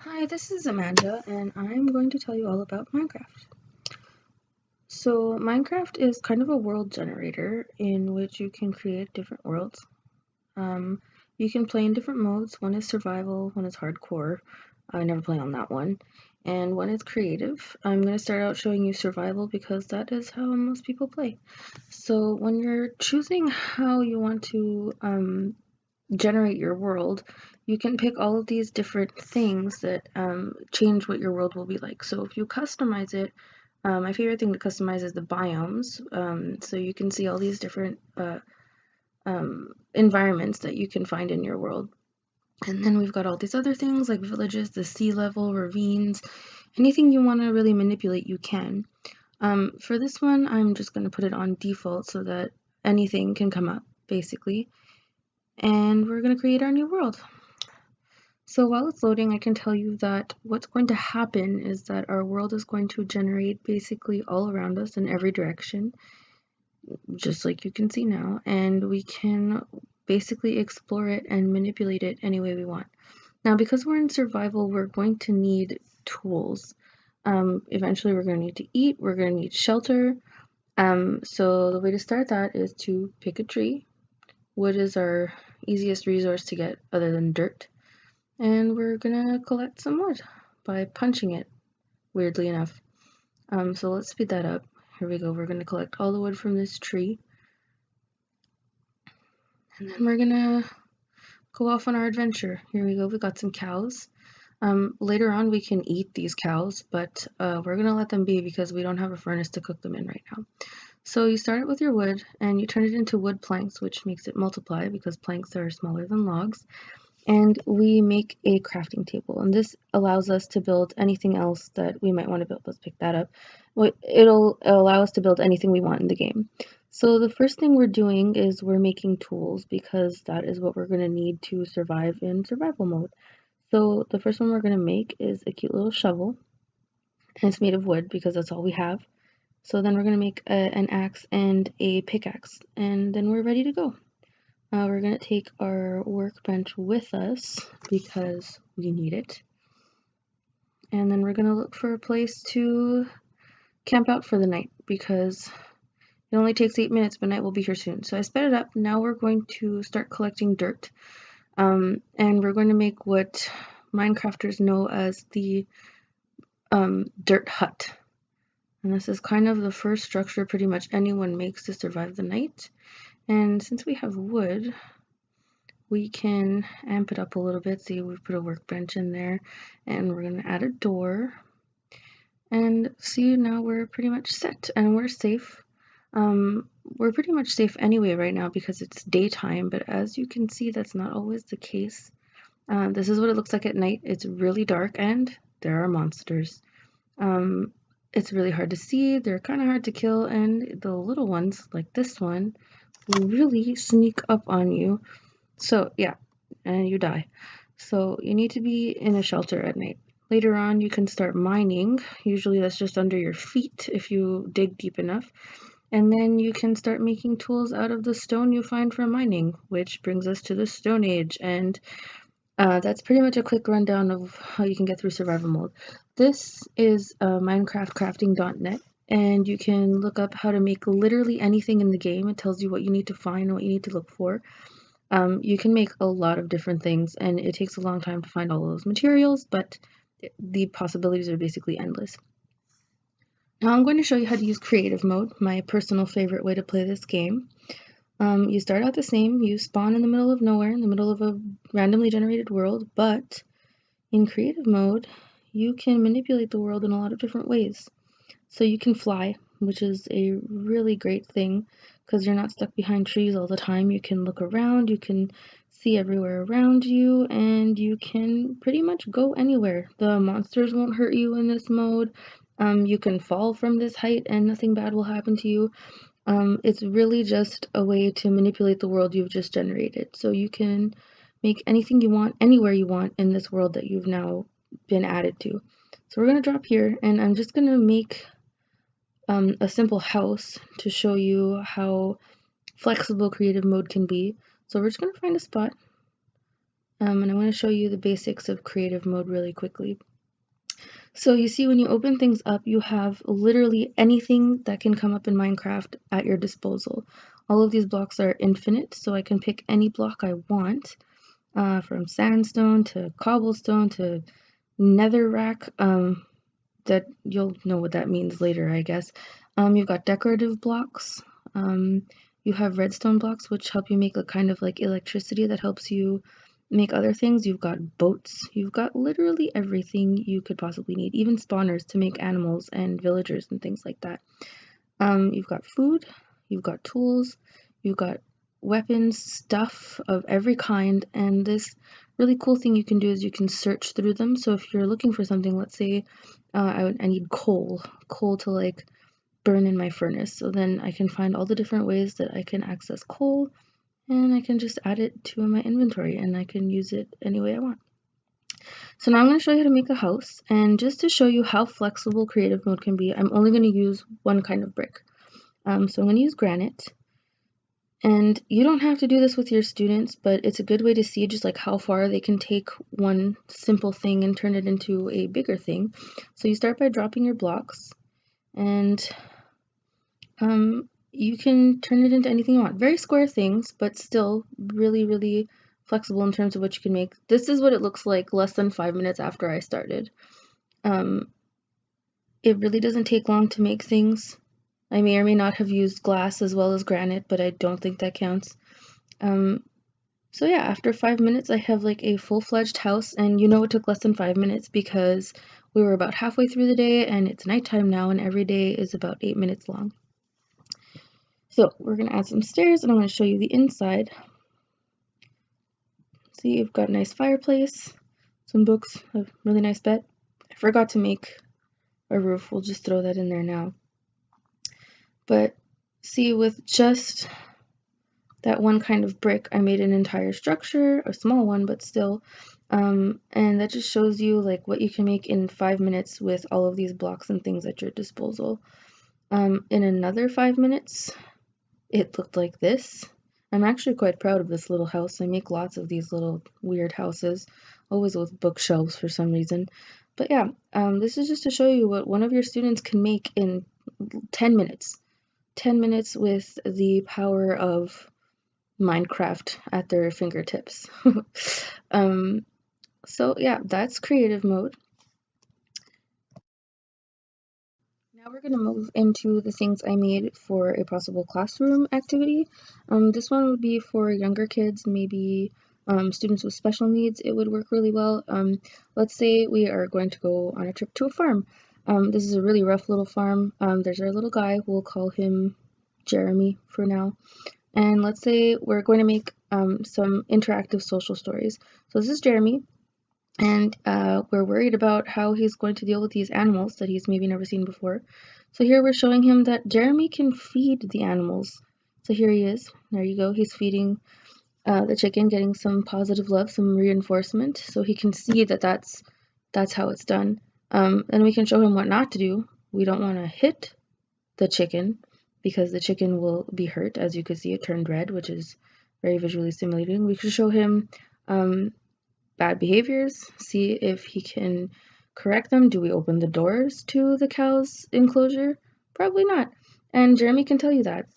Hi, this is Amanda, and I'm going to tell you all about Minecraft. So, Minecraft is kind of a world generator in which you can create different worlds. Um, you can play in different modes. One is survival, one is hardcore. I never play on that one. And one is creative. I'm going to start out showing you survival because that is how most people play. So, when you're choosing how you want to generate your world, you can pick all of these different things that change what your world will be like. So if you customize it, my favorite thing to customize is the biomes. So you can see all these different environments that you can find in your world. And then we've got all these other things like villages, the sea level, ravines, anything you want to really manipulate, you can. For this one, I'm just going to put it on default so that anything can come up, basically. And we're going to create our new world. So while it's loading, I can tell you that what's going to happen is that our world is going to generate basically all around us in every direction, just like you can see now, and we can basically explore it and manipulate it any way we want. Now, because we're in survival, we're going to need tools. Eventually, we're going to need to eat, we're going to need shelter. So the way to start that is to pick a tree. Wood is our easiest resource to get other than dirt. And we're gonna collect some wood by punching it, weirdly enough. So let's speed that up. Here we go. We're gonna collect all the wood from this tree, and then we're gonna go off on our adventure. Here we go. We got some cows. Later on, we can eat these cows, but we're gonna let them be because we don't have a furnace to cook them in right now. So you start it with your wood, and you turn it into wood planks, which makes it multiply because planks are smaller than logs. And we make a crafting table, and this allows us to build anything else that we might want to build. Let's pick that up. It'll allow us to build anything we want in the game. So the first thing we're doing is we're making tools because that is what we're going to need to survive in survival mode. So the first one we're going to make is a cute little shovel, and it's made of wood because that's all we have. So then we're going to make an axe and a pickaxe, and then we're ready to go. We're going to take our workbench with us because we need it. And then we're going to look for a place to camp out for the night because it only takes 8 minutes, but night will be here soon. So I sped it up. Now we're going to start collecting dirt. And we're going to make what Minecrafters know as the dirt hut. And this is kind of the first structure pretty much anyone makes to survive the night. And since we have wood, we can amp it up a little bit. See, we put a workbench in there, and we're going to add a door. And see, now we're pretty much set and we're safe. We're pretty much safe anyway right now because it's daytime, but as you can see, that's not always the case. This is what it looks like at night. It's really dark and there are monsters. It's really hard to see, they're kind of hard to kill, and the little ones, like this one, will really sneak up on you. So yeah, and you die. So you need to be in a shelter at night. Later on, you can start mining. Usually that's just under your feet if you dig deep enough. And then you can start making tools out of the stone you find from mining, which brings us to the Stone Age. And that's pretty much a quick rundown of how you can get through survival mode. This is minecraftcrafting.net, and you can look up how to make literally anything in the game. It tells you what you need to find and what you need to look for. You can make a lot of different things, and it takes a long time to find all those materials, but the possibilities are basically endless. Now I'm going to show you how to use creative mode, my personal favorite way to play this game. You start out the same, you spawn in the middle of nowhere, in the middle of a randomly generated world, but in creative mode, you can manipulate the world in a lot of different ways. So you can fly, which is a really great thing because you're not stuck behind trees all the time. You can look around, you can see everywhere around you, and you can pretty much go anywhere. The monsters won't hurt you in this mode. You can fall from this height and nothing bad will happen to you. It's really just a way to manipulate the world you've just generated. So you can make anything you want, anywhere you want in this world that you've now been added to. So we're going to drop here, and I'm just going to make a simple house to show you how flexible creative mode can be. So we're just going to find a spot, and I want to show you the basics of creative mode really quickly. So you see, when you open things up, you have literally anything that can come up in Minecraft at your disposal. All of these blocks are infinite, so I can pick any block I want, from sandstone to cobblestone to netherrack, that you'll know what that means later, I guess. You've got decorative blocks. You have redstone blocks, which help you make a kind of like electricity that helps you make other things. You've got boats. You've got literally everything you could possibly need, even spawners to make animals and villagers and things like that. You've got food. You've got tools. You've got weapons, stuff of every kind, and this really cool thing you can do is you can search through them. So if you're looking for something, let's say I need coal to like burn in my furnace. So then I can find all the different ways that I can access coal, and I can just add it to my inventory and I can use it any way I want. So now I'm going to show you how to make a house, and just to show you how flexible creative mode can be, I'm only going to use one kind of brick. So I'm going to use granite. And you don't have to do this with your students, but it's a good way to see just like how far they can take one simple thing and turn it into a bigger thing. So you start by dropping your blocks, and you can turn it into anything you want. Very square things, but still really, really flexible in terms of what you can make. This is what it looks like less than 5 minutes after I started. It really doesn't take long to make things. I may or may not have used glass as well as granite, but I don't think that counts. So yeah, after 5 minutes, I have like a full-fledged house, and you know it took less than 5 minutes because we were about halfway through the day, and it's nighttime now, and every day is about 8 minutes long. So we're gonna add some stairs, and I'm gonna show you the inside. See, you've got a nice fireplace, some books, a really nice bed. I forgot to make a roof, we'll just throw that in there now. But see, with just that one kind of brick, I made an entire structure, a small one, but still. And that just shows you like what you can make in 5 minutes with all of these blocks and things at your disposal. In another 5 minutes, it looked like this. I'm actually quite proud of this little house. I make lots of these little weird houses, always with bookshelves for some reason. But yeah, this is just to show you what one of your students can make in 10 minutes. 10 minutes with the power of Minecraft at their fingertips. So yeah, that's creative mode. Now we're going to move into the things I made for a possible classroom activity. This one would be for younger kids, maybe students with special needs. It would work really well. Let's say we are going to go on a trip to a farm. This is a really rough little farm. There's our little guy. We'll call him Jeremy for now. And let's say we're going to make some interactive social stories. So this is Jeremy, and we're worried about how he's going to deal with these animals that he's maybe never seen before. So here we're showing him that Jeremy can feed the animals. So here he is. There you go. He's feeding the chicken, getting some positive love, some reinforcement, so he can see that that's how it's done. And we can show him what not to do. We don't want to hit the chicken, because the chicken will be hurt. As you can see, it turned red, which is very visually stimulating. We could show him bad behaviors, see if he can correct them. Do we open the doors to the cow's enclosure? Probably not. And Jeremy can tell you that.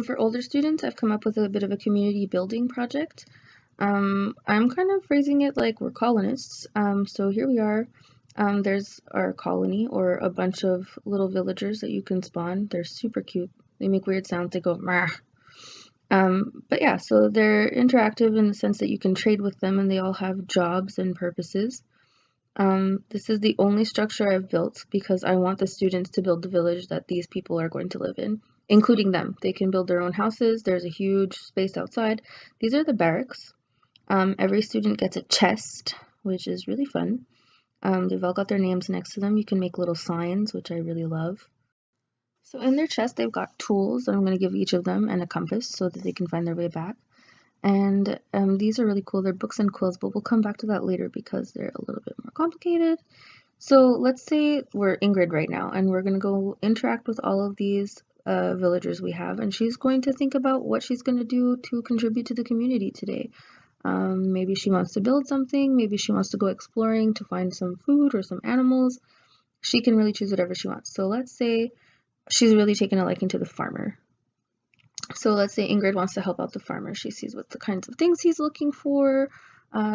For older students, I've come up with a bit of a community building project. I'm kind of phrasing it like we're colonists. So here we are. There's our colony, or a bunch of little villagers that you can spawn. They're super cute. They make weird sounds. They go mah. But yeah, so they're interactive in the sense that you can trade with them, and they all have jobs and purposes. This is the only structure I've built because I want the students to build the village that these people are going to live in, including them. They can build their own houses. There's a huge space outside. These are the barracks. Every student gets a chest, which is really fun. They've all got their names next to them. You can make little signs, which I really love. So in their chest, they've got tools that I'm going to give each of them, and a compass so that they can find their way back. And these are really cool. They're books and quills, but we'll come back to that later because they're a little bit more complicated. So let's say we're Ingrid right now, and we're going to go interact with all of these villagers we have, and she's going to think about what she's going to do to contribute to the community today. Maybe she wants to build something, maybe she wants to go exploring to find some food or some animals. She can really choose whatever she wants. So let's say she's really taken a liking to the farmer. So let's say Ingrid wants to help out the farmer. She sees what the kinds of things he's looking for,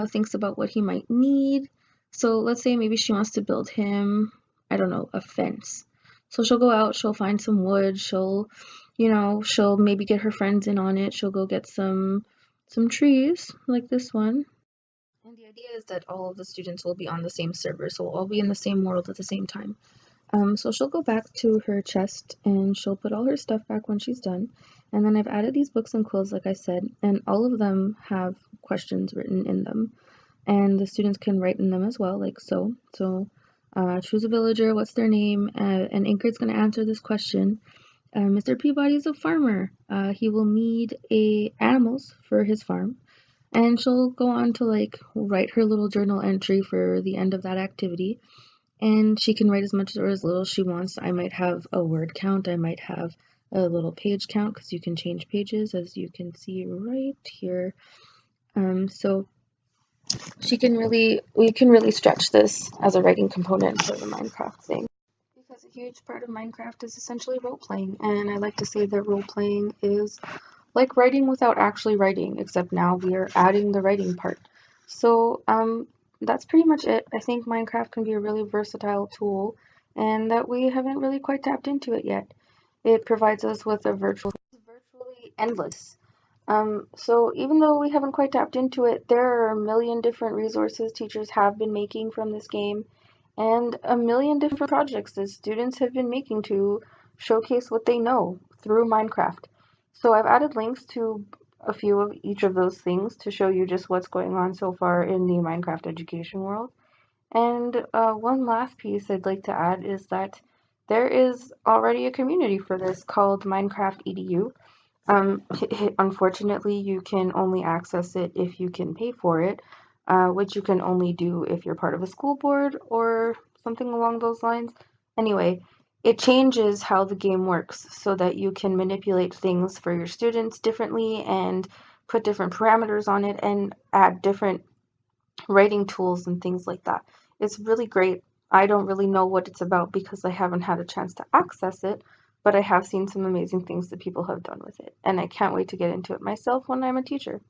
thinks about what he might need. So let's say maybe she wants to build him, I don't know, a fence. So she'll go out, she'll find some wood, she'll maybe get her friends in on it. She'll go get some trees like this one. And the idea is that all of the students will be on the same server, so we'll all be in the same world at the same time. So she'll go back to her chest and she'll put all her stuff back when she's done. And then I've added these books and quills, like I said, and all of them have questions written in them. And the students can write in them as well, like so. So choose a villager, what's their name, and Ingrid's going to answer this question. Mr. Peabody is a farmer. He will need animals for his farm. And she'll go on to like write her little journal entry for the end of that activity. And she can write as much or as little as she wants. I might have a word count. I might have a little page count because you can change pages, as you can see right here. So we can really stretch this as a writing component for the Minecraft thing. Because a huge part of Minecraft is essentially role-playing, and I like to say that role-playing is like writing without actually writing, except now we are adding the writing part. So that's pretty much it. I think Minecraft can be a really versatile tool, and that we haven't really quite tapped into it yet. It provides us with a virtually endless. So even though we haven't quite tapped into it, there are a million different resources teachers have been making from this game, and a million different projects that students have been making to showcase what they know through Minecraft. So I've added links to a few of each of those things to show you just what's going on so far in the Minecraft education world. And one last piece I'd like to add is that there is already a community for this called Minecraft EDU. Unfortunately, you can only access it if you can pay for it, which you can only do if you're part of a school board or something along those lines. Anyway, it changes how the game works so that you can manipulate things for your students differently and put different parameters on it and add different writing tools and things like that. It's really great. I don't really know what it's about because I haven't had a chance to access it, but I have seen some amazing things that people have done with it, and I can't wait to get into it myself when I'm a teacher.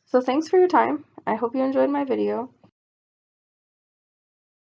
So thanks for your time. I hope you enjoyed my video.